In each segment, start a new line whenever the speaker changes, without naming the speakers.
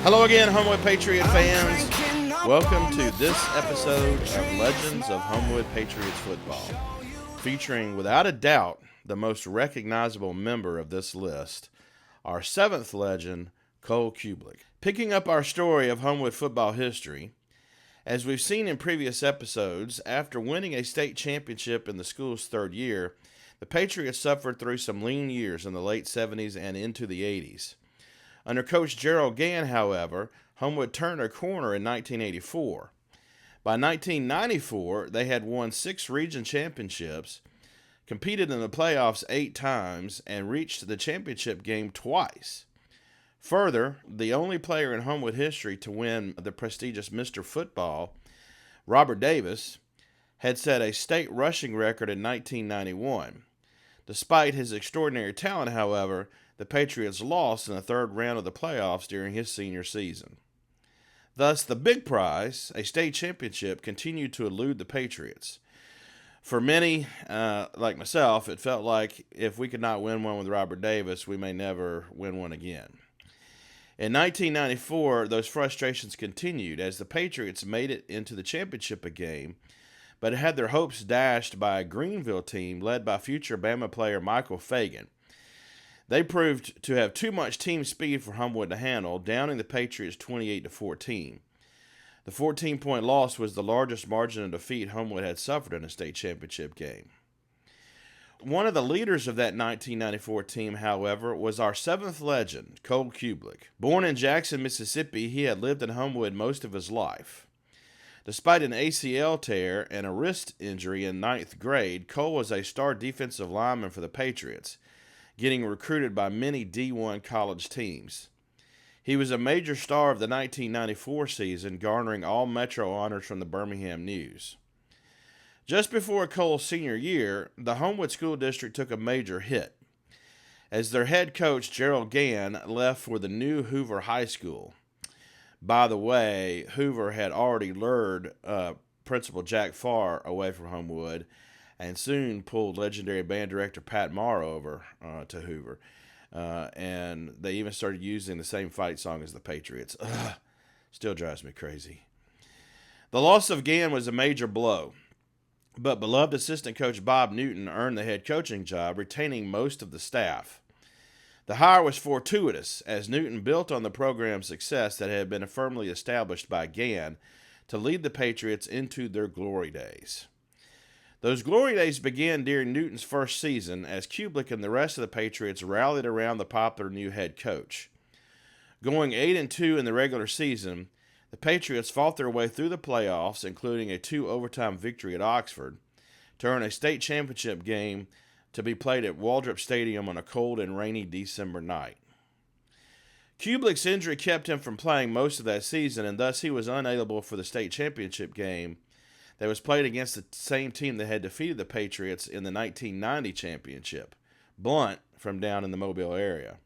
Hello again, Homewood Patriot fans. Welcome to this episode of Legends of Homewood Patriots Football, featuring, without a doubt, the most recognizable member of this list, our seventh legend, Cole Cubelic. Picking up our story of Homewood football history, as we've seen in previous episodes, after winning a state championship in the school's third year, the Patriots suffered through some lean years in the late 70s and into the 80s. Under Coach Gerald Gann, however, Homewood turned a corner in 1984. By 1994, they had won 6 region championships, competed in the playoffs 8 times, and reached the championship game twice. Further, the only player in Homewood history to win the prestigious Mr. Football, Robert Davis, had set a state rushing record in 1991. Despite his extraordinary talent, however, the Patriots lost in the third round of the playoffs during his senior season. Thus, the big prize, a state championship, continued to elude the Patriots. For many, like myself, it felt like if we could not win one with Robert Davis, we may never win one again. In 1994, those frustrations continued as the Patriots made it into the championship game, but had their hopes dashed by a Greenville team led by future Bama player Michael Fagan. They proved to have too much team speed for Homewood to handle, downing the Patriots 28-14. The 14-point loss was the largest margin of defeat Homewood had suffered in a state championship game. One of the leaders of that 1994 team, however, was our seventh legend, Cole Cubelic. Born in Jackson, Mississippi, he had lived in Homewood most of his life. Despite an ACL tear and a wrist injury in 9th grade, Cole was a star defensive lineman for the Patriots, getting recruited by many D1 college teams. He was a major star of the 1994 season, garnering all Metro honors from the Birmingham News. Just before Cole's senior year, the Homewood School District took a major hit, as their head coach, Gerald Gann, left for the new Hoover High School. By the way, Hoover had already lured Principal Jack Farr away from Homewood, and soon pulled legendary band director Pat Morrow over to Hoover. And they even started using the same fight song as the Patriots. Still drives me crazy. The loss of Gann was a major blow, but beloved assistant coach Bob Newton earned the head coaching job, retaining most of the staff. The hire was fortuitous, as Newton built on the program's success that had been firmly established by Gann to lead the Patriots into their glory days. Those glory days began during Newton's first season, as Cubelic and the rest of the Patriots rallied around the popular new head coach. Going 8-2 in the regular season, the Patriots fought their way through the playoffs, including a 2-overtime victory at Oxford, to earn a state championship game to be played at Waldrop Stadium on a cold and rainy December night. Cubelic's injury kept him from playing most of that season, and thus he was unavailable for the state championship game that was played against the same team that had defeated the Patriots in the 1990 championship, Blunt, from down in the Mobile area.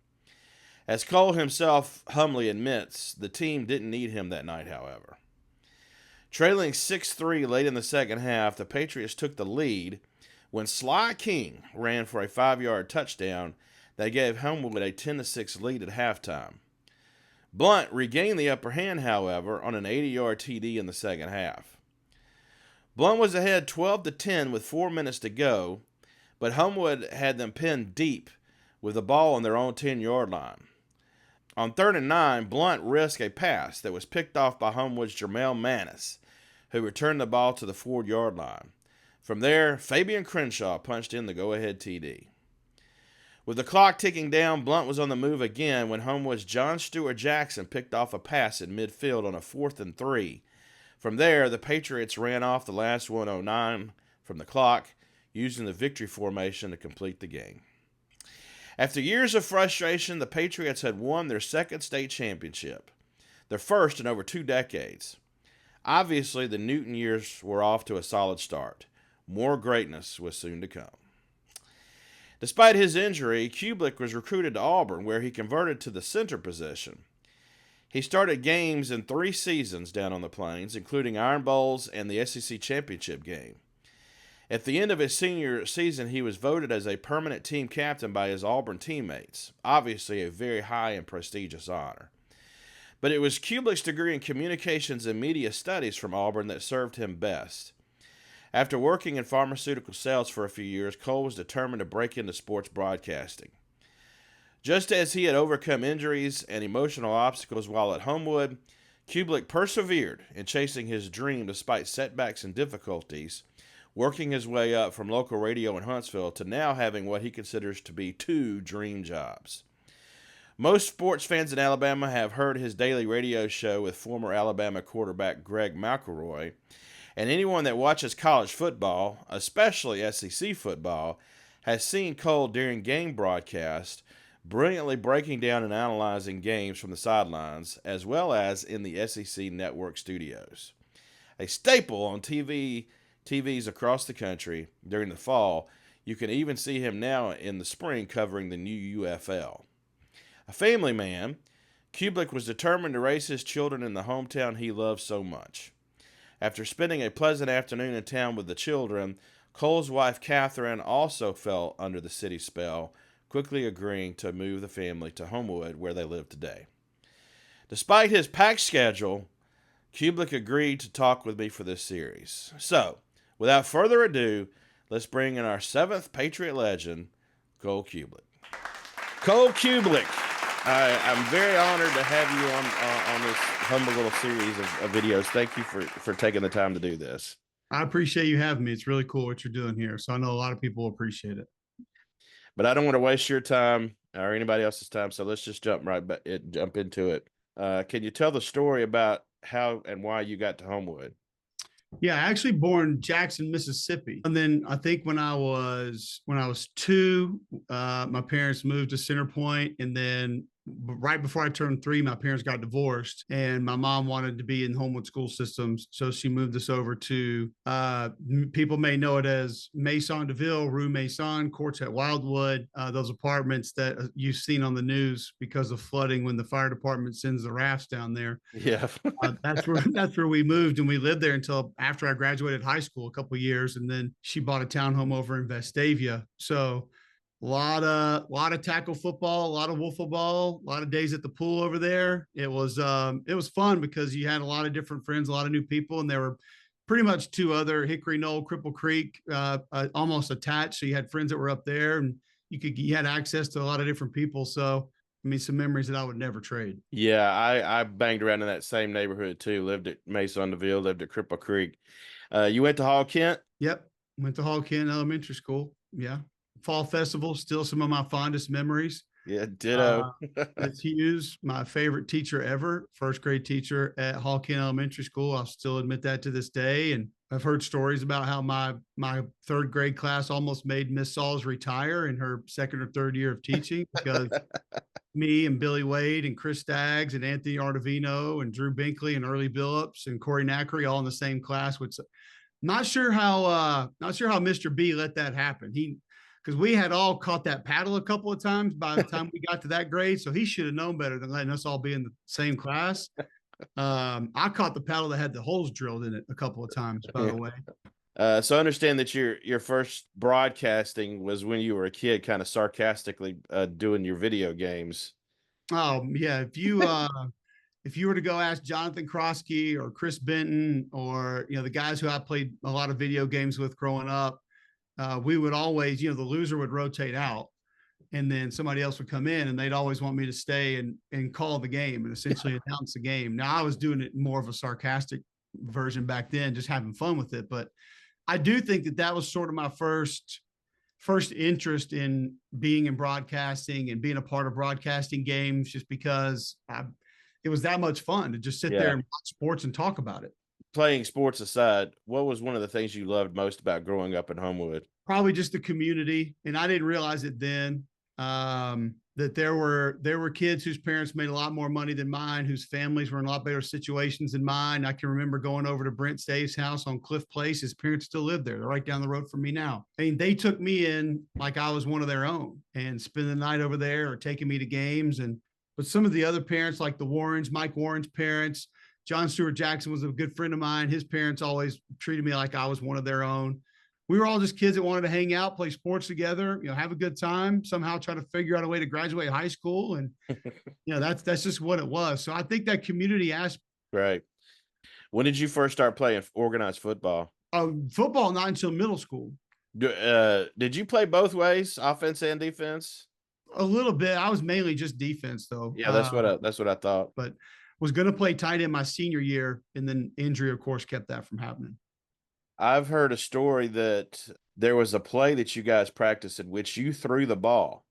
As Cole himself humbly admits, the team didn't need him that night, however. Trailing 6-3 late in the second half, the Patriots took the lead when Sly King ran for a 5-yard touchdown that gave Homewood a 10-6 lead at halftime. Blunt regained the upper hand, however, on an 80-yard TD in the second half. Blunt was ahead 12-10 with 4 minutes to go, but Homewood had them pinned deep with the ball on their own 10-yard line. On 3rd and 9, Blunt risked a pass that was picked off by Homewood's Jermel Manis, who returned the ball to the 4-yard line. From there, Fabian Crenshaw punched in the go-ahead TD. With the clock ticking down, Blunt was on the move again when Homewood's John Stewart Jackson picked off a pass at midfield on a 4th and 3. From there, the Patriots ran off the last 109 from the clock, using the victory formation to complete the game. After years of frustration, the Patriots had won their second state championship, their first in over 2 decades. Obviously, the Newton years were off to a solid start. More greatness was soon to come. Despite his injury, Cubelic was recruited to Auburn, where he converted to the center position. He started games in 3 seasons down on the Plains, including Iron Bowls and the SEC Championship game. At the end of his senior season, he was voted as a permanent team captain by his Auburn teammates, obviously a very high and prestigious honor. But it was Cubelic's degree in communications and media studies from Auburn that served him best. After working in pharmaceutical sales for a few years, Cole was determined to break into sports broadcasting. Just as he had overcome injuries and emotional obstacles while at Homewood, Cubelic persevered in chasing his dream despite setbacks and difficulties, working his way up from local radio in Huntsville to now having what he considers to be 2 dream jobs. Most sports fans in Alabama have heard his daily radio show with former Alabama quarterback Greg McElroy, and anyone that watches college football, especially SEC football, has seen Cole during game broadcasts brilliantly breaking down and analyzing games from the sidelines, as well as in the SEC network studios. A staple on TVs across the country during the fall, you can even see him now in the spring covering the new UFL. A family man, Cubelic was determined to raise his children in the hometown he loved so much. After spending a pleasant afternoon in town with the children, Cole's wife Catherine also fell under the city spell, quickly agreeing to move the family to Homewood, where they live today. Despite his packed schedule, Cubelic agreed to talk with me for this series. So, without further ado, let's bring in our 7th Patriot legend, Cole Cubelic. Cole Cubelic, I'm very honored to have you on this humble little series of videos. Thank you for taking the time to do this.
I appreciate you having me. It's really cool what you're doing here. So I know a lot of people appreciate it.
But I don't want to waste your time or anybody else's time, so let's just jump into it. Can you tell the story about how and why you got to Homewood?
Yeah, I actually born in Jackson, Mississippi. And then I think when I was 2, my parents moved to Center Point, and then right before I turned 3, my parents got divorced, and my mom wanted to be in Homewood school systems, so she moved us over to people may know it as Maison DeVille, Rue Maison, Courts at Wildwood, those apartments that you've seen on the news because of flooding when the fire department sends the rafts down there.
Yeah.
That's where we moved, and we lived there until after I graduated high school, a couple of years, and then she bought a townhome over in Vestavia. So a lot of tackle football, a lot of wiffle ball, a lot of days at the pool over there. It was fun because you had a lot of different friends, a lot of new people, and there were pretty much 2 other, Hickory Knoll, Cripple Creek, almost attached. So you had friends that were up there, and you had access to a lot of different people. So I mean, some memories that I would never trade.
Yeah, I banged around in that same neighborhood too. Lived at Mason DeVille, lived at Cripple Creek. You went to Hall Kent?
Yep, went to Hall Kent Elementary School. Yeah, Fall Festival, still some of my fondest memories.
Yeah, ditto.
Miss Hughes, my favorite teacher ever, 1st grade teacher at Hall Kent Elementary School. I'll still admit that to this day. And I've heard stories about how my 3rd grade class almost made Miss Sauls retire in her 2nd or 3rd year of teaching because me and Billy Wade and Chris Staggs and Anthony Artavino and Drew Binkley and Early Billups and Corey Nackery all in the same class, which not sure how Mr. B let that happen. Because we had all caught that paddle a couple of times by the time we got to that grade. So he should have known better than letting us all be in the same class. I caught the paddle that had the holes drilled in it a couple of times, by the way.
So I understand that your first broadcasting was when you were a kid, kind of sarcastically doing your video games.
Oh yeah, if you were to go ask Jonathan Krosky or Chris Benton or the guys who I played a lot of video games with growing up, we would always, the loser would rotate out, and then somebody else would come in, and they'd always want me to stay and call the game and essentially announce the game. Now I was doing it more of a sarcastic version back then, just having fun with it, but I do think that was sort of my first interest in being in broadcasting and being a part of broadcasting games, just because it was that much fun to just sit there and watch sports and talk about it.
Playing sports aside, what was one of the things you loved most about growing up in Homewood?
Probably just the community. And I didn't realize it then, that there were kids whose parents made a lot more money than mine, whose families were in a lot better situations than mine. I can remember going over to Brent Stave's house on Cliff Place. His parents still live there. They're right down the road from me now. I mean, they took me in like I was one of their own and spend the night over there or taking me to games. But some of the other parents, like the Warrens, Mike Warren's parents, John Stewart Jackson was a good friend of mine. His parents always treated me like I was one of their own. we were all just kids that wanted to hang out, play sports together, have a good time, somehow try to figure out a way to graduate high school. And, that's just what it was. So I think that community aspect.
Right. When did you first start playing organized football?
Football, not until middle school.
Did you play both ways, offense and defense?
A little bit. I was mainly just defense, though.
Yeah, that's what I thought.
But was going to play tight end my senior year, and then injury, of course, kept that from happening.
I've heard a story that there was a play that you guys practiced in which you threw the ball.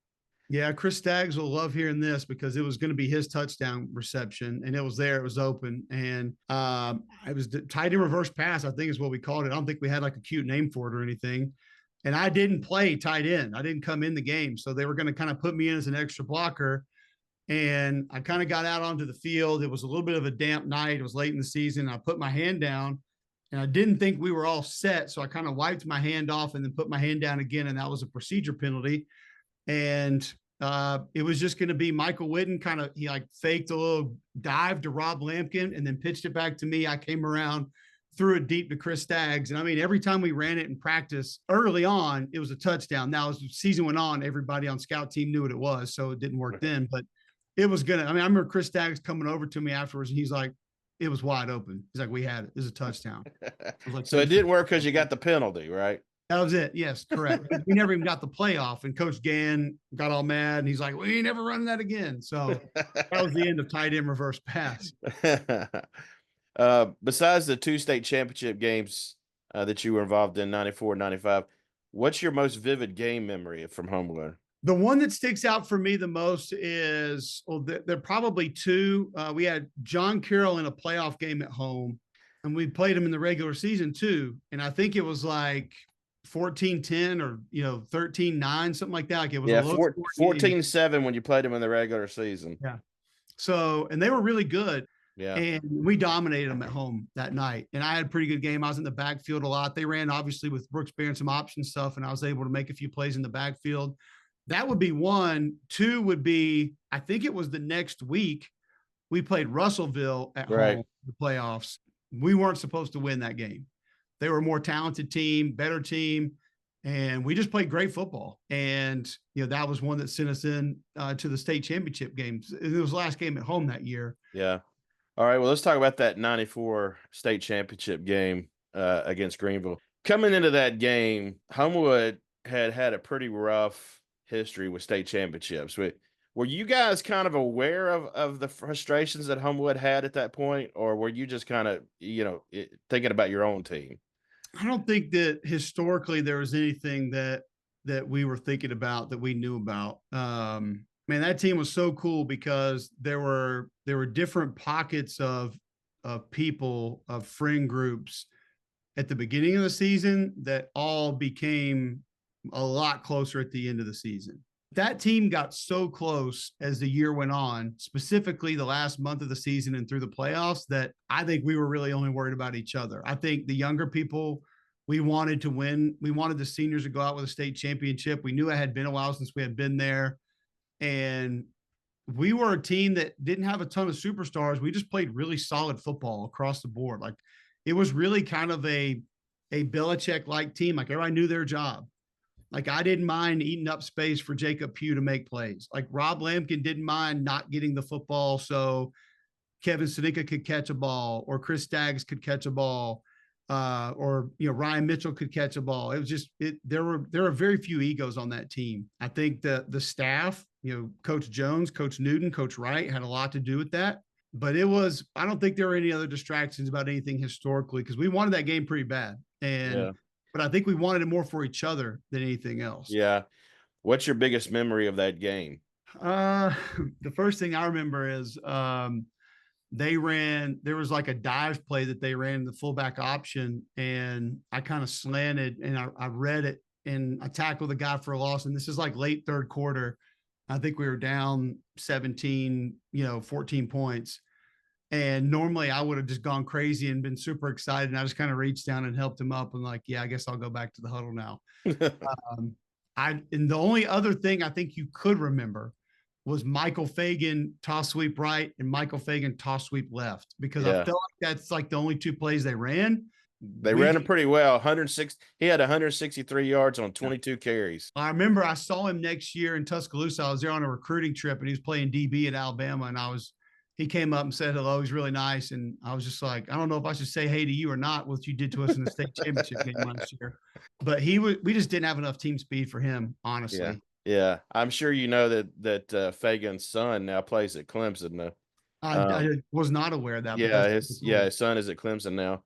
Yeah, Chris Staggs will love hearing this because it was going to be his touchdown reception, and it was there. It was open, and it was the tight end reverse pass, I think is what we called it. I don't think we had like a cute name for it or anything. And I didn't play tight end. I didn't come in the game. So they were going to kind of put me in as an extra blocker. And I kind of got out onto the field. It was a little bit of a damp night. It was late in the season. I put my hand down and I didn't think we were all set. So I kind of wiped my hand off and then put my hand down again. And that was a procedure penalty. And it was just going to be Michael Whitten he like faked a little dive to Rob Lampkin and then pitched it back to me. I came around, threw it deep to Chris Staggs. And I mean, every time we ran it in practice early on, it was a touchdown. Now, as the season went on, everybody on scout team knew what it was. So it didn't work then, but it was I remember Chris Staggs coming over to me afterwards and he's like, it was wide open. He's like, we had it. It was a touchdown. Like,
so it didn't work because you got the penalty, right?
That was it. Yes, correct. We never even got the playoff, and Coach Gann got all mad, and he's like, "We ain't never running that again." So that was the end of tight end reverse pass.
Besides the 2 state championship games that you were involved in, 94 and 95, what's your most vivid game memory from Homewood?
The one that sticks out for me the most is, there are probably 2. We had John Carroll in a playoff game at home, and we played him in the regular season too. And I think it was like 14-10 or 13-9, something like that. Like it was
14-7 when you played them in the regular season.
Yeah. So, and they were really good.
Yeah.
And we dominated them at home that night. And I had a pretty good game. I was in the backfield a lot. They ran obviously with Brooks Bear and some option stuff, and I was able to make a few plays in the backfield. That would be 1. 2 would be, I think it was the next week we played Russellville at home, the playoffs. We weren't supposed to win that game. They were a more talented team, better team, and we just played great football. And, that was one that sent us in to the state championship games. It was the last game at home that year.
Yeah. All right, well, let's talk about that 94 state championship game against Greenville. Coming into that game, Homewood had a pretty rough history with state championships. Were you guys kind of aware of the frustrations that Homewood had at that point, or were you just kind of, thinking about your own team?
I don't think that historically there was anything that we were thinking about that we knew about. Man, that team was so cool because there were different pockets of people, of friend groups at the beginning of the season that all became a lot closer at the end of the season. That team got so close as the year went on, specifically the last month of the season and through the playoffs, that I think we were really only worried about each other. I think the younger people, we wanted to win. We wanted the seniors to go out with a state championship. We knew it had been a while since we had been there. And we were a team that didn't have a ton of superstars. We just played really solid football across the board. Like it was really kind of a Belichick-like team. Like everybody knew their job. Like I didn't mind eating up space for Jacob Pugh to make plays. Like Rob Lampkin didn't mind not getting the football so Kevin Senica could catch a ball, or Chris Staggs could catch a ball, or Ryan Mitchell could catch a ball. It was just there were very few egos on that team. I think the staff, Coach Jones, Coach Newton, Coach Wright had a lot to do with that. But I don't think there were any other distractions about anything historically, because we wanted that game pretty bad. But I think we wanted it more for each other than anything else.
Yeah. What's your biggest memory of that game?
The first thing I remember is there was like a dive play that they ran in the fullback option, and I kind of slanted and I read it and I tackled the guy for a loss. And this is like late third quarter. I think we were down 17, 14 points. And normally I would have just gone crazy and been super excited. And I just kind of reached down and helped him up and like, yeah, I guess I'll go back to the huddle now. And the only other thing I think you could remember was Michael Fagan toss sweep right and Michael Fagan toss sweep left, because I felt like that's like the only 2 plays they ran.
They ran him pretty well. 106. He had 163 yards on 22 carries.
I remember I saw him next year in Tuscaloosa. I was there on a recruiting trip, and he was playing DB at Alabama. And he came up and said hello. He's really nice. And I was just like, I don't know if I should say hey to you or not, what you did to us in the state championship game last year. But we just didn't have enough team speed for him, honestly.
Yeah. I'm sure you know that Fagan's son now plays at Clemson. Though.
I was not aware of that.
Yeah, his son is at Clemson now.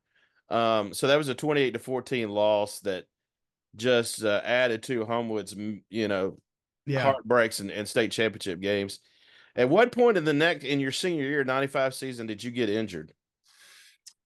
So that was a 28-14 loss that just added to Homewood's, heartbreaks and state championship games. At what point in your senior year, 95 season, did you get injured?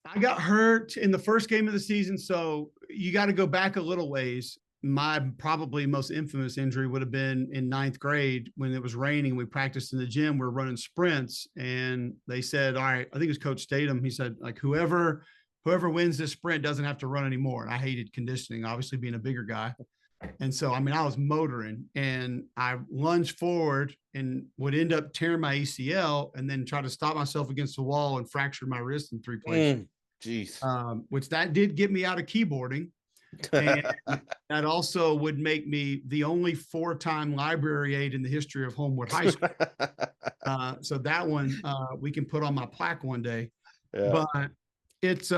I got hurt in the first game of the season. So you got to go back a little ways. My probably most infamous injury would have been in 9th grade when it was raining. We practiced in the gym. We were running sprints, and they said, all right, I think it was Coach Statham. He said, like, whoever wins this sprint doesn't have to run anymore. And I hated conditioning, obviously being a bigger guy. And so, I mean, I was motoring, and I lunged forward and would end up tearing my ACL, and then try to stop myself against the wall and fracture my wrist in 3 places.
Jeez.
Which that did get me out of keyboarding. And that also would make me the only 4-time library aide in the history of Homewood High School. So that one we can put on my plaque one day. Yeah. But it's so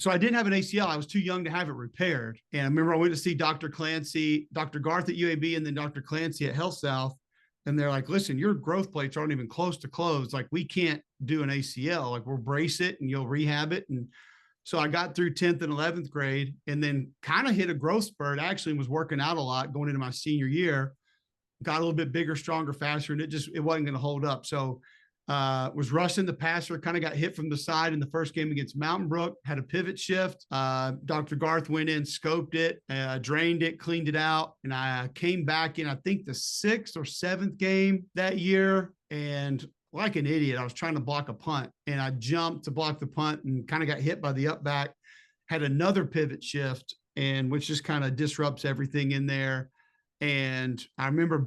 I didn't have an ACL. I was too young to have it repaired. And I remember I went to see Dr. Garth at UAB, and then Dr. Clancy at Health South. And they're like, listen, your growth plates aren't even close to closed. Like, we can't do an ACL. Like, we'll brace it and you'll rehab it. And so I got through 10th and 11th grade, and then kind of hit a growth spurt. Actually was working out a lot going into my senior year, got a little bit bigger, stronger, faster, and it wasn't going to hold up. So was rushing the passer, kind of got hit from the side in the first game against Mountain Brook, had a pivot shift. Dr. Garth went in, scoped it, drained it, cleaned it out. And I came back in, I think the 6th or 7th game that year. And like an idiot, I was trying to block a punt, and I jumped to block the punt and kind of got hit by the up back, had another pivot shift, and which just kind of disrupts everything in there. And I remember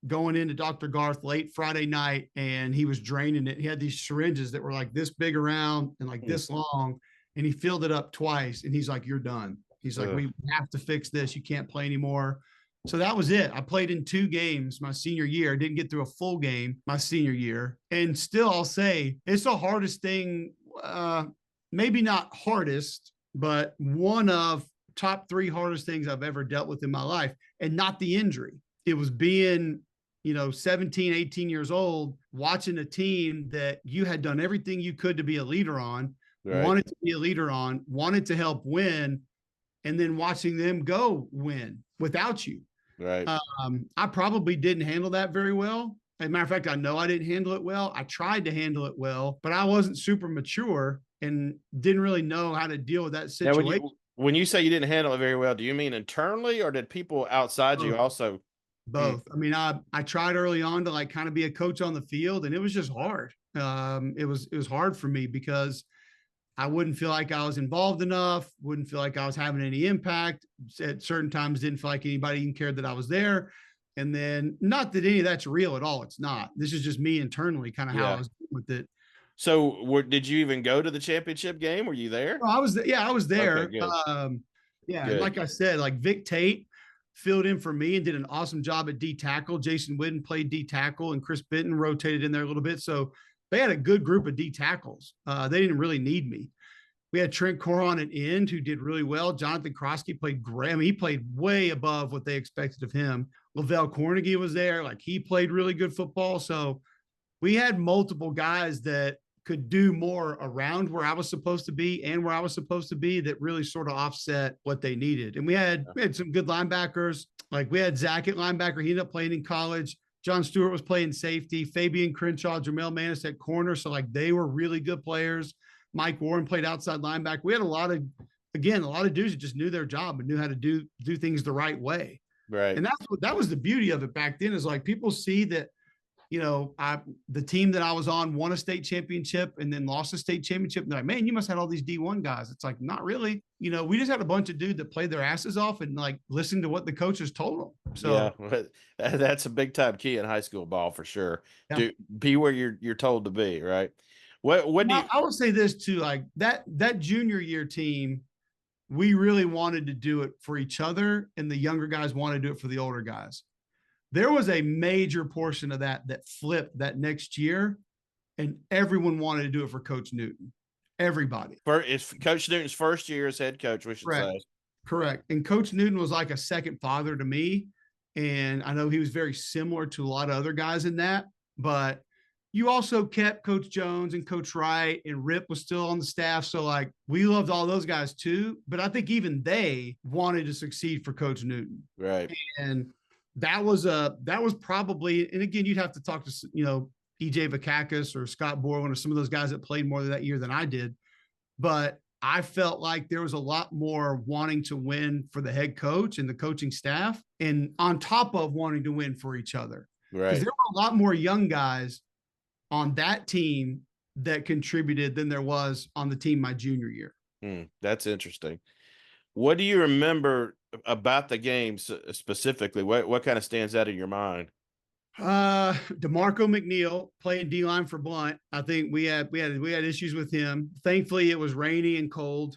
going into Dr. Garth late Friday night, and he was draining it. He had these syringes that were like this big around and like this long, and he filled it up twice, and he's like, you're done. He's like, we have to fix this. You can't play anymore. So that was it. I played in 2 games my senior year. Didn't get through a full game my senior year. And still, I'll say it's the hardest thing, maybe not hardest, but one of top 3 hardest things I've ever dealt with in my life. And not the injury. It was being, 17, 18 years old, watching a team that you had done everything you could to be a leader on, wanted to be a leader on, wanted to help win, and then watching them go win without you.
Right.
I probably didn't handle that very well. As a matter of fact, I know I didn't handle it well. I tried to handle it well, but I wasn't super mature and didn't really know how to deal with that situation.
Now, when you say you didn't handle it very well, do you mean internally, or did people outside you also?
Both. I mean, I tried early on to like kind of be a coach on the field, and it was just hard. It was hard for me because I wouldn't feel like I was involved enough, wouldn't feel like I was having any impact. At certain times, didn't feel like anybody even cared that I was there. And then, not that any of that's real at all. It's not. This is just me internally, kind of how I was doing with it.
So did you even go to the championship game? Were you there?
I was there. Okay,
good.
Like I said, like Vic Tate filled in for me and did an awesome job at D tackle. Jason Whidden played D tackle, and Chris Benton rotated in there a little bit. So they had a good group of D tackles. They didn't really need me. We had Trent Coron at end, who did really well. Jonathan Krosky played great. I mean, he played way above what they expected of him. Lavelle Cornegie was there. Like, he played really good football. So we had multiple guys that could do more around where I was supposed to be and where I was supposed to be that really sort of offset what they needed. And we had some good linebackers. Like, we had Zach at linebacker. He ended up playing in college. John Stewart was playing safety. Fabian Crenshaw, Jamel Manis at corner. So, like, they were really good players. Mike Warren played outside linebacker. We had a lot of dudes that just knew their job and knew how to do things the right way.
Right.
And that was the beauty of it back then, is like, people see that, the team that I was on won a state championship and then lost a state championship. And they're like, man, you must have had all these D1 guys. It's like, not really. We just had a bunch of dudes that played their asses off and like listened to what the coaches told them. So
that's a big time key in high school ball for sure.
Yeah.
Be where you're told to be, right? What do you?
I would say this too, like that junior year team, we really wanted to do it for each other, and the younger guys wanted to do it for the older guys. There was a major portion of that flipped that next year, and everyone wanted to do it for Coach Newton. Everybody.
It's Coach Newton's first year as head coach, we should
Correct.
say.
Correct. And Coach Newton was like a second father to me. And I know he was very similar to a lot of other guys in that, but you also kept Coach Jones and Coach Wright, and Rip was still on the staff. So like we loved all those guys too. But I think even they wanted to succeed for Coach Newton.
Right.
And that was probably, and again, you'd have to talk to, EJ Vakakis or Scott Borland or some of those guys that played more that year than I did. But I felt like there was a lot more wanting to win for the head coach and the coaching staff, and on top of wanting to win for each other.
Right.
Because there were a lot more young guys on that team that contributed than there was on the team my junior year.
That's interesting. What do you remember about the games specifically? What kind of stands out in your mind?
DeMarco McNeil playing D-line for Blunt. I think we had issues with him. Thankfully, it was rainy and cold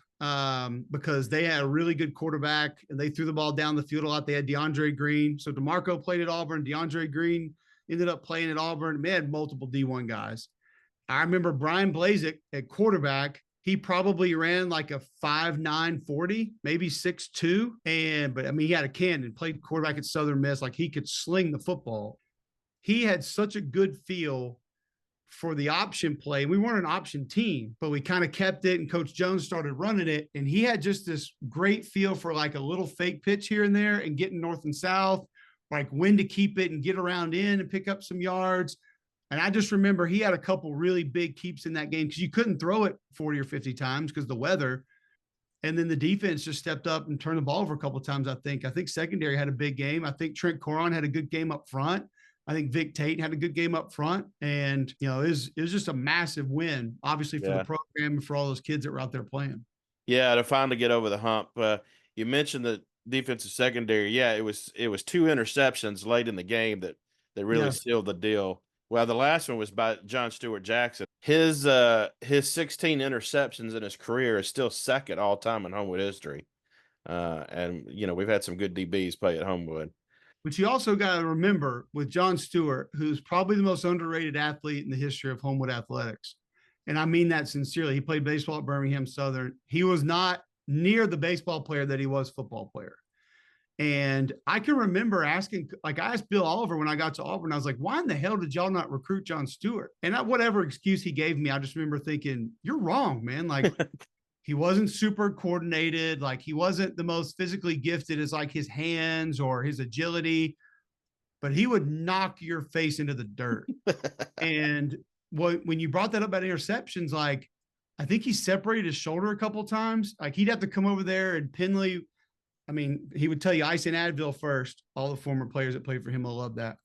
because they had a really good quarterback and they threw the ball down the field a lot. They had DeAndre Green. So DeMarco played at Auburn. DeAndre Green ended up playing at Auburn. They had multiple D1 guys. I remember Brian Blazek at quarterback. He probably ran like a 5'9", 40, maybe 6'2". But I mean, he had a cannon, played quarterback at Southern Miss. Like he could sling the football. He had such a good feel for the option play. We weren't an option team, but we kind of kept it, and Coach Jones started running it. And he had just this great feel for like a little fake pitch here and there and getting north and south, like when to keep it and get around in and pick up some yards. And I just remember he had a couple really big keeps in that game because you couldn't throw it 40 or 50 times because the weather. And then the defense just stepped up and turned the ball over a couple of times, I think. I think secondary had a big game. I think Trent Coron had a good game up front. I think Vic Tate had a good game up front. And, it was just a massive win, obviously, for the program and for all those kids that were out there playing.
Yeah, to finally get over the hump. You mentioned the defensive secondary. Yeah, it was 2 interceptions late in the game that really sealed the deal. Well, the last one was by John Stewart Jackson. His 16 interceptions in his career is still second all time in Homewood history. And we've had some good DBs play at Homewood.
But you also got to remember with John Stewart, who's probably the most underrated athlete in the history of Homewood athletics. And I mean that sincerely. He played baseball at Birmingham Southern. He was not near the baseball player that he was football player. And I can remember asking, like I asked Bill Oliver when I got to Auburn, I was like, why in the hell did y'all not recruit John Stewart? And whatever excuse he gave me, I just remember thinking, you're wrong, man. Like he wasn't super coordinated. Like he wasn't the most physically gifted as like his hands or his agility, but he would knock your face into the dirt. And when you brought that up about interceptions, like I think he separated his shoulder a couple of times. Like he'd have to come over there, and Penley, I mean, he would tell you ice and Advil first. All the former players that played for him will love that.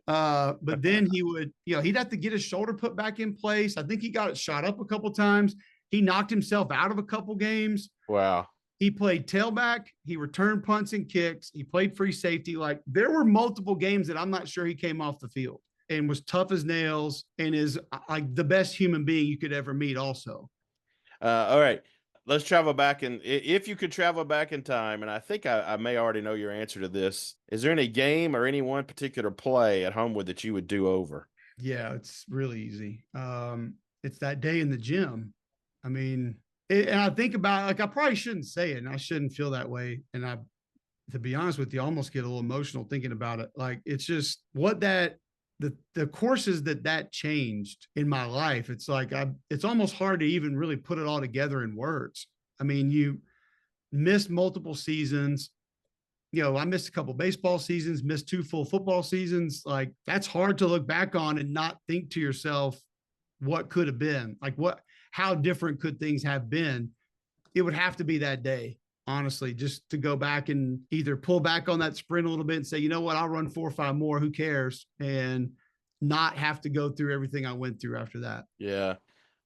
But then he would, he'd have to get his shoulder put back in place. I think he got it shot up a couple of times. He knocked himself out of a couple games.
Wow.
He played tailback. He returned punts and kicks. He played free safety. Like there were multiple games that I'm not sure he came off the field and was tough as nails and is like the best human being you could ever meet also.
All right. Let's travel back. And if you could travel back in time, and I think I may already know your answer to this, is there any game or any one particular play at Homewood that you would do over?
Yeah, it's really easy. It's that day in the gym. I mean, and I think about like I probably shouldn't say it, and I shouldn't feel that way. And to be honest with you, I almost get a little emotional thinking about it. Like it's just what the courses that changed in my life. It's like it's almost hard to even really put it all together in words. I mean, you missed multiple seasons. I missed a couple baseball seasons, missed 2 full football seasons. Like that's hard to look back on and not think to yourself what could have been. Like how different could things have been? It would have to be that day, honestly, just to go back and either pull back on that sprint a little bit and say, you know what, I'll run 4 or 5 more. Who cares? And not have to go through everything I went through after that.
Yeah.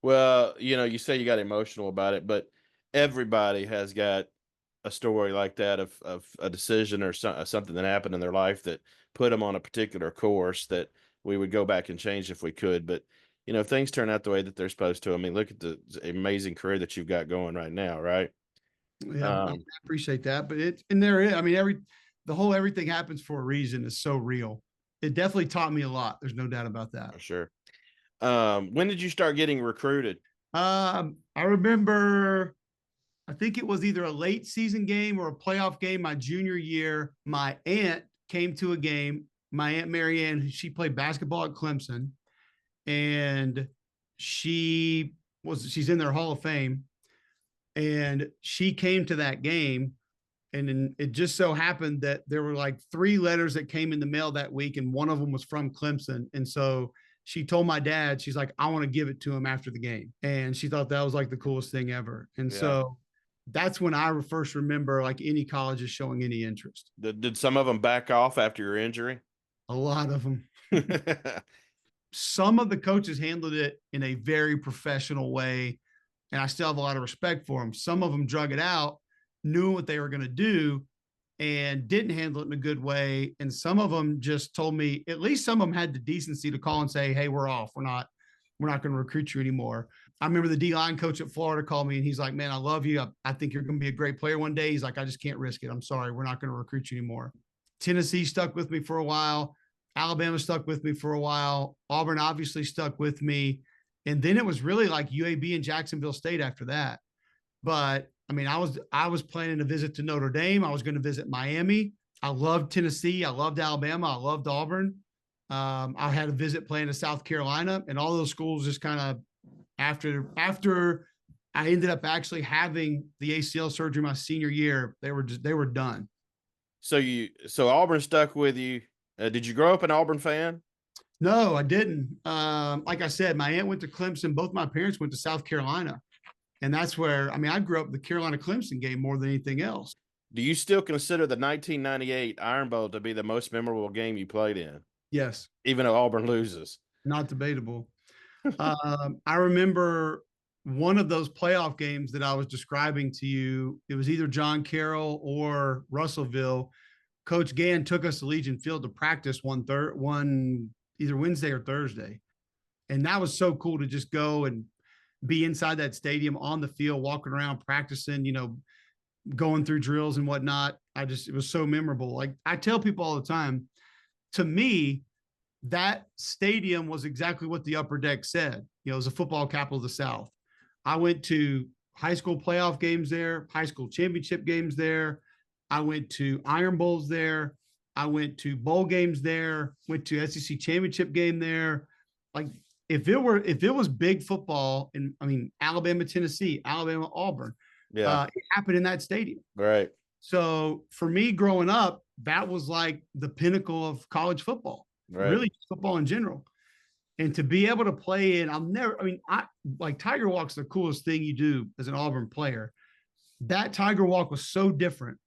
Well, you say you got emotional about it, but everybody has got a story like that of a decision or something that happened in their life that put them on a particular course that we would go back and change if we could. But if things turn out the way that they're supposed to, I mean, look at the amazing career that you've got going right now, right?
Yeah, I
Um,
appreciate that. But there is, I mean, everything happens for a reason is so real. It definitely taught me a lot. There's no doubt about that.
for sure. When did you start getting recruited?
I remember, I think it was either a late season game or a playoff game my junior year. My aunt came to a game. My aunt Marianne, she played basketball at Clemson, and she's in their Hall of Fame, and she came to that game. And then it just so happened that there were like 3 letters that came in the mail that week, and one of them was from Clemson. And so she told my dad, she's like, I want to give it to him after the game. And she thought that was like the coolest thing ever. And
Yeah.
so that's when I first remember like any colleges showing any interest.
Did some of them back off after your injury?
A lot of them. Some of the coaches handled it in a very professional way, and I still have a lot of respect for them. Some of them drug it out, knew what they were going to do, and didn't handle it in a good way. And some of them just told me, at least some of them had the decency to call and say, hey, we're off. We're not going to recruit you anymore. I remember the D-line coach at Florida called me, and he's like, man, I love you. I think you're going to be a great player one day. He's like, I just can't risk it. I'm sorry. We're not going to recruit you anymore. Tennessee stuck with me for a while. Alabama stuck with me for a while. Auburn obviously stuck with me. And then it was really like UAB and Jacksonville State after that. But I mean, I was planning to visit to Notre Dame. I was going to visit Miami. I loved Tennessee. I loved Alabama. I loved Auburn. I had a visit planned to South Carolina, and all those schools just kind of after I ended up actually having the ACL surgery my senior year, they were done.
So Auburn stuck with you. Did you grow up an Auburn fan?
No, I didn't. Like I said, my aunt went to Clemson. Both my parents went to South Carolina. And that's where, I mean, I grew up the Carolina Clemson game more than anything else.
Do you still consider the 1998 Iron Bowl to be the most memorable game you played in?
Yes.
Even though Auburn loses.
Not debatable. I remember one of those playoff games that I was describing to you. It was either John Carroll or Russellville. Coach Gann took us to Legion Field to practice either Wednesday or Thursday. And that was so cool to just go and be inside that stadium on the field, walking around, practicing, going through drills and whatnot. It was so memorable. Like I tell people all the time, to me, that stadium was exactly what the upper deck said. It was a football capital of the South. I went to high school playoff games there, high school championship games there. I went to Iron Bowls there. I went to bowl games there, went to SEC championship game there. Like if it was big football, and I mean, Alabama, Tennessee, Alabama, Auburn, it happened in that stadium.
Right.
So for me growing up, that was like the pinnacle of college football, really football in general. And to be able to play in, I like Tiger Walk's the coolest thing you do as an Auburn player. That Tiger Walk was so different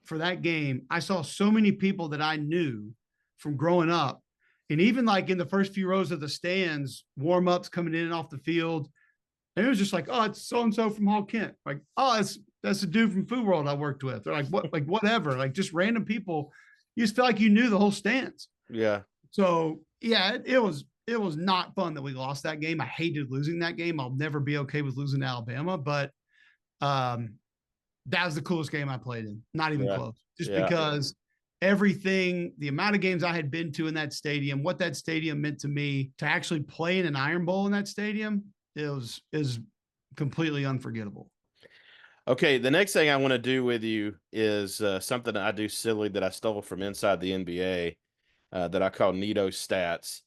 for that game. I saw so many people that I knew from growing up. And even like in the first few rows of the stands, warm-ups coming in and off the field. And it was just like, oh, it's so-and-so from Hall Kent. Like, oh, that's a dude from Food World I worked with. They're like, what, like whatever, like just random people. You just felt like you knew the whole stands.
Yeah.
So yeah, it was not fun that we lost that game. I hated losing that game. I'll never be okay with losing to Alabama, but that was the coolest game I played in. Not even close. Just because everything, the amount of games I had been to in that stadium, what that stadium meant to me, to actually play in an Iron Bowl in that stadium, is completely unforgettable.
Okay, the next thing I want to do with you is something that I do silly that I stole from inside the NBA that I call Nito stats.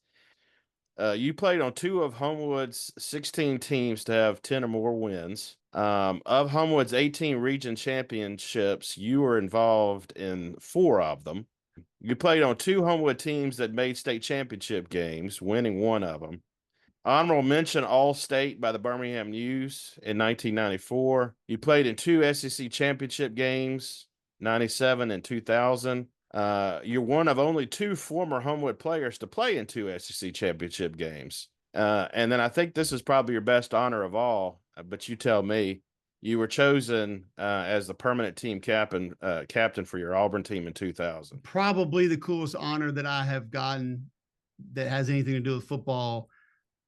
You played on 2 of Homewood's 16 teams to have 10 or more wins. Of Homewood's 18 region championships, you were involved in 4 of them. You played on 2 Homewood teams that made state championship games, winning 1 of them. Honorable mention All-State by the Birmingham News in 1994. You played in 2 SEC championship games, 97 and 2000. You're one of only 2 former Homewood players to play in 2 SEC championship games. And then I think this is probably your best honor of all, but you tell me. You were chosen as the permanent team captain for your Auburn team in 2000.
Probably the coolest honor that I have gotten that has anything to do with football.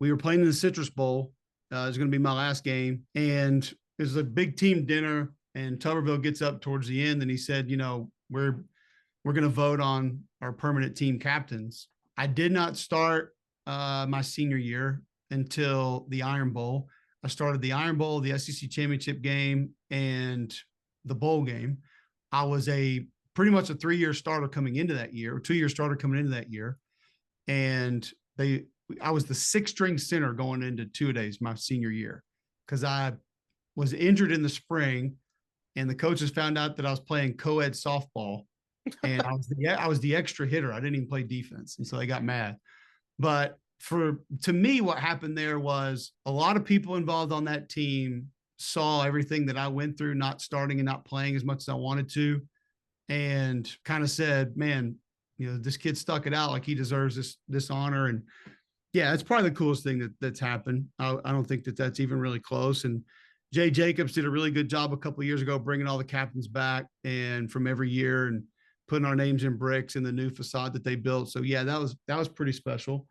We were playing in the Citrus Bowl. It was going to be my last game, and it was a big team dinner. And Tuberville gets up towards the end and he said, we're going to vote on our permanent team captains. I did not start my senior year until the Iron Bowl. I started the Iron Bowl, the SEC championship game, and the bowl game. I was pretty much a 3-year starter coming into that year, or 2-year starter coming into that year. And I was the 6th-string center going into two-a-days my senior year because I was injured in the spring, and the coaches found out that I was playing co-ed softball, and I was the extra hitter. I didn't even play defense, and so they got mad. But to me, what happened there was a lot of people involved on that team saw everything that I went through, not starting and not playing as much as I wanted to, and kind of said, man, this kid stuck it out, like he deserves this honor. And yeah, it's probably the coolest thing that's happened. I don't think that's even really close. And Jay Jacobs did a really good job a couple of years ago, bringing all the captains back and from every year and putting our names in bricks in the new facade that they built. So yeah, that was pretty special.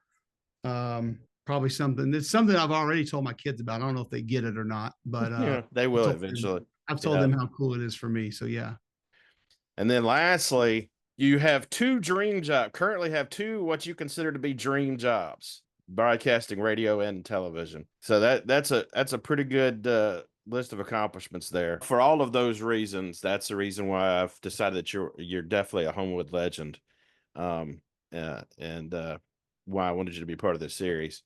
Probably something I've already told my kids about. I don't know if they get it or not, but
yeah, they will eventually.
I've told them how cool it is for me. So yeah.
And then lastly, you have currently have two what you consider to be dream jobs: broadcasting, radio, and television. So that's a pretty good list of accomplishments there. For all of those reasons, that's the reason why I've decided that you're definitely a Homewood legend, and why I wanted you to be part of this series.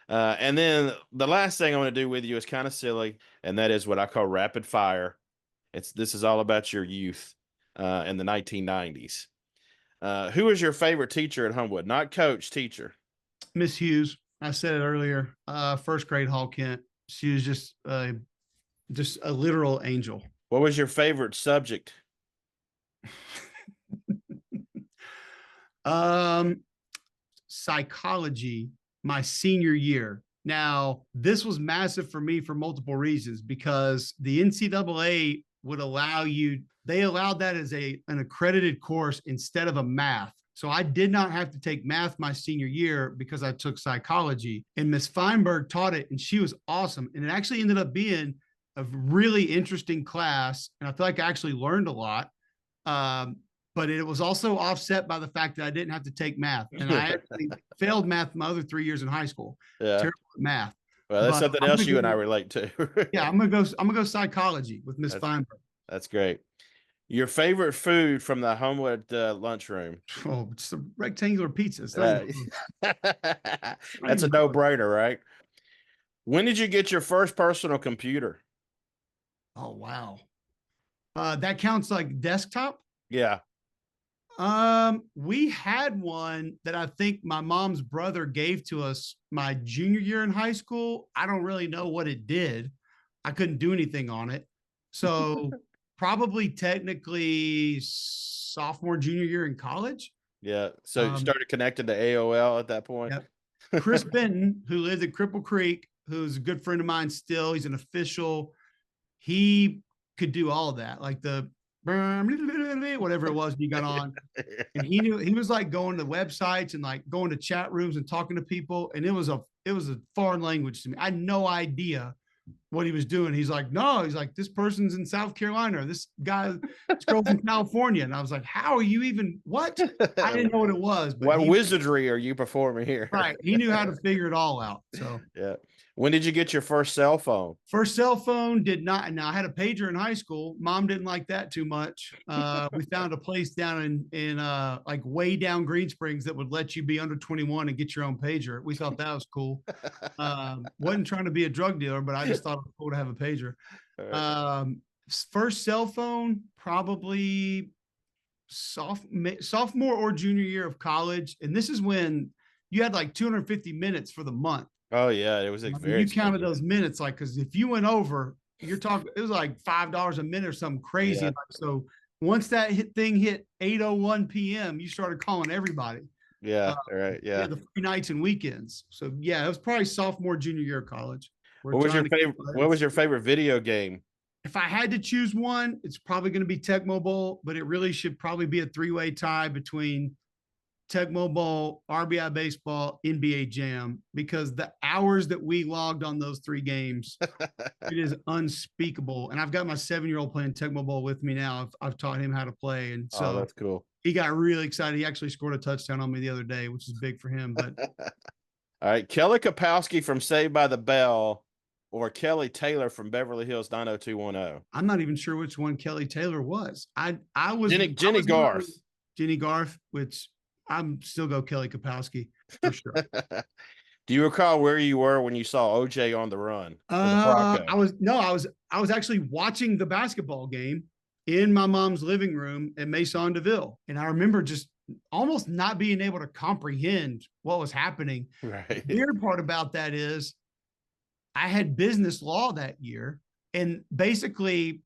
And then the last thing I want to do with you is kind of silly, and that is what I call rapid fire. This is all about your youth in the 1990s. Who was your favorite teacher at Homewood? Not coach, teacher.
Miss Hughes. I said it earlier. 1st grade Hall Kent. She was just a literal angel.
What was your favorite subject?
Psychology my senior year. Now, this was massive for me for multiple reasons, because the NCAA would they allowed that as an accredited course instead of a math. So I did not have to take math my senior year because I took psychology, and Miss Feinberg taught it, and she was awesome. And it actually ended up being a really interesting class. And I feel like I actually learned a lot. But it was also offset by the fact that I didn't have to take math. And I actually failed math my other 3 years in high school. Yeah. Terrible at math.
Well, that's something else you and I relate to.
Yeah, I'm gonna go psychology with Miss Feinberg.
That's great. Your favorite food from the Homewood lunchroom?
Oh, it's a rectangular pizza.
That's a no-brainer, right? When did you get your first personal computer?
Oh, wow. That counts like desktop?
Yeah.
We had one that I think my mom's brother gave to us my junior year in high school. I don't really know what it did. I couldn't do anything on it. So probably technically sophomore, junior year in college.
Yeah. So you started connected to AOL at that point.
Yep. Chris Benton, who lived at Cripple Creek, who's a good friend of mine still. He's an official. He could do all of that, like the whatever it was you got on. And he was like going to websites and like going to chat rooms and talking to people. And it was a foreign language to me. I had no idea what he was doing. He's like, this person's in South Carolina. This guy's girl's in California. And I was like, how are you even, what? I didn't know what it was. But
what wizardry are you performing here?
Right. He knew how to figure it all out. So
yeah. When did you get your first cell phone?
First cell phone did not. Now I had a pager in high school. Mom didn't like that too much. We found a place down in like way down Green Springs that would let you be under 21 and get your own pager. We thought that was cool. Wasn't trying to be a drug dealer, but I just thought it was cool to have a pager. Right. First cell phone, probably sophomore or junior year of college. And this is when you had like 250 minutes for the month.
Oh yeah, it was like very.
You counted those minutes, like, because if you went over, you're talking. It was like $5 a minute or something crazy. Yeah. Like, so once that thing hit 8:01 p.m., you started calling everybody.
Yeah, right. Yeah,
the free nights and weekends. So yeah, it was probably sophomore, junior year of college.
What was your favorite video game?
If I had to choose one, it's probably going to be Tech Mobile, but it really should probably be a 3-way tie between Tecmo Bowl, RBI baseball, NBA Jam, because the hours that we logged on those 3 games, it is unspeakable. And I've got my 7-year-old playing Tecmo Bowl with me now. I've taught him how to play. And
Oh,
so
that's cool.
he got really excited. He actually scored a touchdown on me the other day, which is big for him. But
All right, Kelly Kapowski from Saved by the Bell or Kelly Taylor from Beverly Hills 90210?
I'm not even sure which one Kelly Taylor was. I was
Jenny Garth.
Jenny Garth, which I'm still go Kelly Kapowski for sure.
Do you recall where you were when you saw OJ on the run?
I was actually watching the basketball game in my mom's living room at Maison DeVille. And I remember just almost not being able to comprehend what was happening.
Right.
The weird part about that is I had business law that year. And basically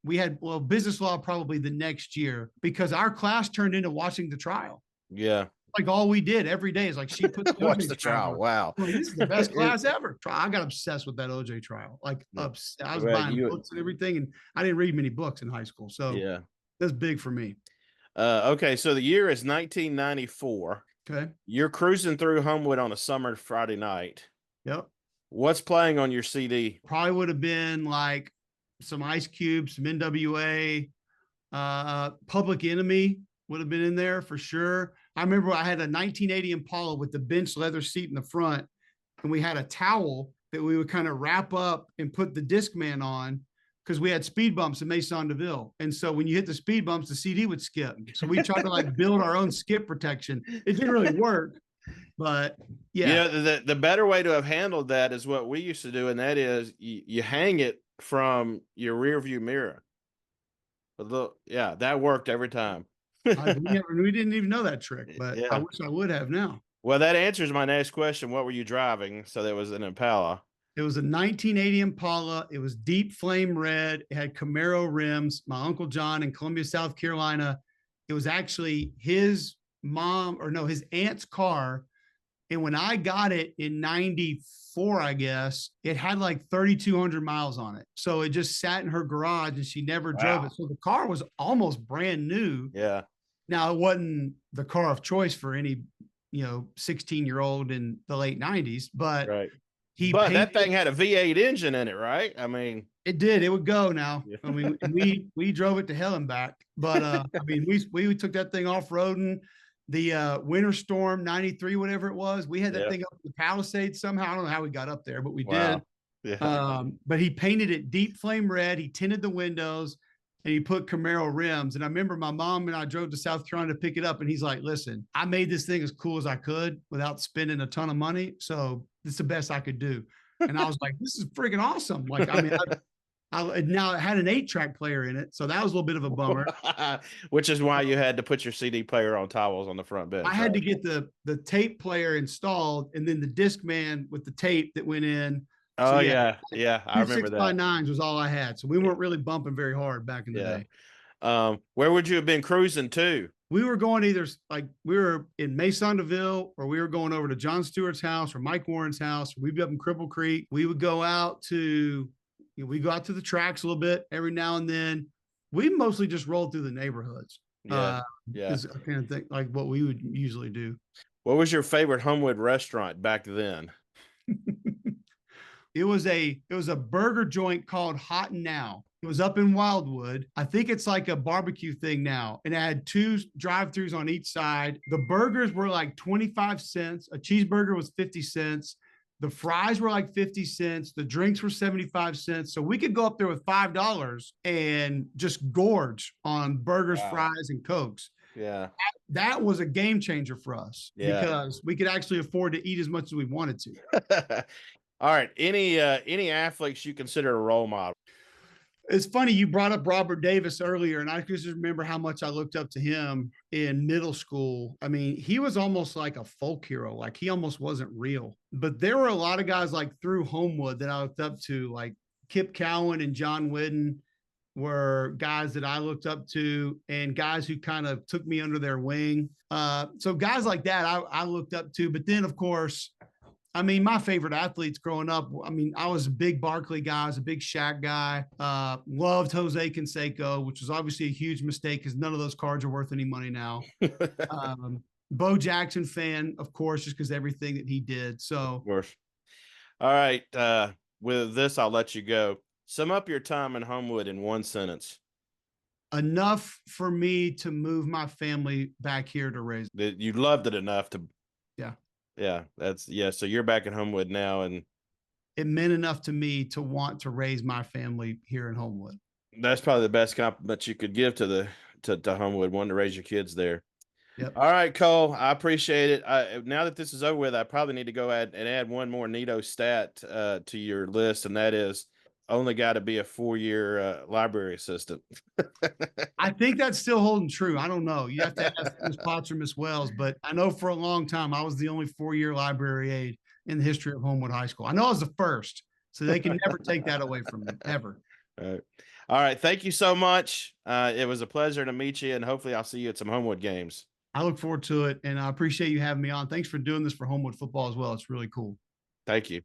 we had, business law probably the next year because our class turned into watching the trial.
Yeah.
Like all we did every day is like she put
watch the trial. Wow.
Like, this is the best class ever. I got obsessed with that OJ trial. Like I was buying books and everything, and I didn't read many books in high school. So
yeah,
that's big for me.
Okay, so the year is 1994.
Okay.
You're cruising through Homewood on a summer Friday night.
Yep.
What's playing on your CD?
Probably would have been like some Ice Cube, some NWA, Public Enemy would have been in there for sure. I remember I had a 1980 Impala with the bench leather seat in the front, and we had a towel that we would kind of wrap up and put the Discman on because we had speed bumps in Maison DeVille. And so when you hit the speed bumps, the CD would skip. So we tried to like build our own skip protection. It didn't really work, but yeah.
The better way to have handled that is what we used to do, and that is you hang it from your rear view mirror. Yeah, that worked every time.
We didn't even know that trick, but yeah. I wish I would have now.
Well, that answers my next question. What were you driving? So that was an Impala.
It was a 1980 Impala. It was deep flame red. It had Camaro rims. My Uncle John in Columbia, South Carolina. It was actually his aunt's car. And when I got it in 94, I guess, it had like 3,200 miles on it. So it just sat in her garage and she never drove it. So the car was almost brand new.
Yeah.
Now, it wasn't the car of choice for any, 16-year-old in the late 90s, but
right. But that thing had a V8 engine in it, right? I mean,
it did. It would go now. Yeah. I mean, we drove it to hell and back. But I mean, we took that thing off roading. The Winter Storm 93, whatever it was, we had that thing up the Palisades somehow. I don't know how we got up there, but we did. Yeah. But he painted it deep flame red. He tinted the windows and he put Camaro rims. And I remember my mom and I drove to South Carolina to pick it up. And he's like, listen, I made this thing as cool as I could without spending a ton of money. So it's the best I could do. And I was like, this is freaking awesome. Like, I mean, now it had an 8-track player in it. So that was a little bit of a bummer.
Which is why you had to put your CD player on towels on the front bench.
I had to get the tape player installed and then the Discman with the tape that went in.
Oh, so, yeah. I remember that.
6x9s was all I had. So we weren't really bumping very hard back in the day.
Where would you have been cruising to?
We were going either like we were in Maison DeVille, or we were going over to John Stewart's house or Mike Warren's house. We'd be up in Cripple Creek. We would go out to the tracks a little bit every now and then. We mostly just rolled through the neighborhoods.
Yeah.
Is I kind of think like what we would usually do.
What was your favorite Homewood restaurant back then?
It was a burger joint called Hot and Now. It was up in Wildwood. I think it's like a barbecue thing now. And it had 2 drive-thrus on each side. The burgers were like 25 cents. A cheeseburger was 50 cents. The fries were like 50 cents. The drinks were 75 cents. So we could go up there with $5 and just gorge on burgers, fries, and Cokes.
Yeah.
That was a game changer for us because we could actually afford to eat as much as we wanted to.
All right. Any athletes you consider a role model?
It's funny you brought up Robert Davis earlier, and I just remember how much I looked up to him in middle school. I mean, he was almost like a folk hero. Like he almost wasn't real. But there were a lot of guys like through Homewood that I looked up to, like Kip Cowan and John Whidden were guys that I looked up to, and guys who kind of took me under their wing. So guys like that I looked up to. But then, of course, I mean, my favorite athletes growing up, I mean, I was a big Barkley guy. I was a big Shaq guy. Loved Jose Canseco, which was obviously a huge mistake because none of those cards are worth any money now. Bo Jackson fan, of course, just because everything that he did. So,
Of course. All right. With this, I'll let you go. Sum up your time in Homewood in one sentence.
enough for me to move my family back here to raise.
That you loved it enough to.
Yeah.
Yeah. So you're back in Homewood now, and
it meant enough to me to want to raise my family here in Homewood.
That's probably the best compliment you could give to Homewood, wanting to raise your kids there.
Yep.
All right, Cole, I appreciate it. Now that this is over with, I probably need to go add one more neato stat to your list, and that is only got to be a 4-year library assistant.
I think that's still holding true. I don't know. You have to ask Miss Potts or Miss Wells, but I know for a long time I was the only 4-year library aide in the history of Homewood High School. I know I was the first, so they can never take that away from me, ever.
All right. Thank you so much. It was a pleasure to meet you, and hopefully I'll see you at some Homewood games.
I look forward to it, and I appreciate you having me on. Thanks for doing this for Homewood football as well. It's really cool.
Thank you.